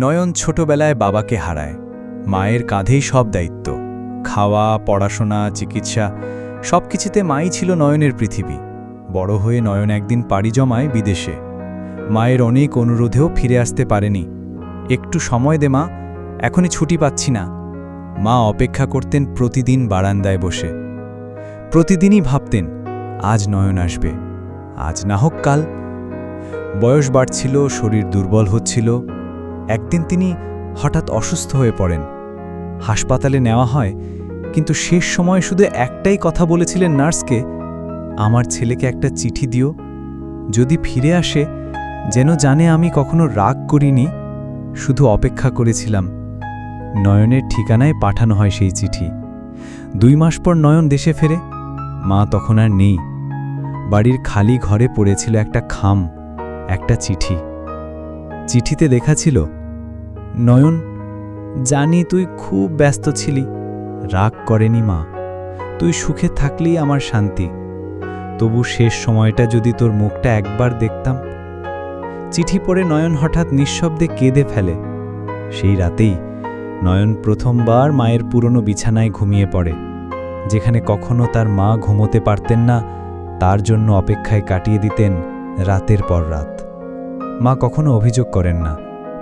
নয়ন ছোটবেলায় বাবাকে হারায়। মায়ের কাঁধেই সব দায়িত্ব, খাওয়া, পড়াশোনা, চিকিৎসা সব কিছুতে মাই ছিল নয়নের পৃথিবী। বড় হয়ে নয়ন একদিন পাড়ি জমায় বিদেশে। মায়ের অনেক অনুরোধেও ফিরে আসতে পারেনি। একটু সময় দে মা, এখনই ছুটি পাচ্ছি না। মা অপেক্ষা করতেন প্রতিদিন বারান্দায় বসে। প্রতিদিনই ভাবতেন আজ নয়ন আসবে, আজ না হোক কাল। বয়স বাড়ছিল, শরীর দুর্বল হচ্ছিল। একদিন তিনি হঠাৎ অসুস্থ হয়ে পড়েন। হাসপাতালে নেওয়া হয়, কিন্তু শেষ সময় শুধু একটাই কথা বলেছিলেন নার্সকে, আমার ছেলেকে একটা চিঠি দিও, যদি ফিরে আসে যেন জানে আমি কখনো রাগ করিনি, শুধু অপেক্ষা করেছিলাম। নয়নের ঠিকানায় পাঠানো হয় সেই চিঠি। 2 মাস পর নয়ন দেশে ফেরে। মা তখন আর নেই। বাড়ির খালি ঘরে পড়েছিল একটা খাম, একটা চিঠি। চিঠিতে লেখা ছিল, নয়ন, জানি তুই খুব ব্যস্ত ছিলি, রাগ করেনি মা, তুই সুখে থাকলেই আমার শান্তি। তবু শেষ সময়টা যদি তোর মুখটা একবার দেখতাম। চিঠি পড়ে নয়ন হঠাৎ নিঃশব্দে কেঁদে ফেলে। সেই রাতেই নয়ন প্রথমবার মায়ের পুরনো বিছানায় ঘুমিয়ে পড়ে, যেখানে কখনো তার মা ঘুমোতে পারতেন না, তার জন্য অপেক্ষায় কাটিয়ে দিতেন রাতের পর রাত। মা কখনো অভিযোগ করেন না,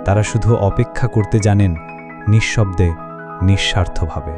তারা শুধু অপেক্ষা করতে জানেন, নিঃশব্দে, নিঃস্বার্থভাবে।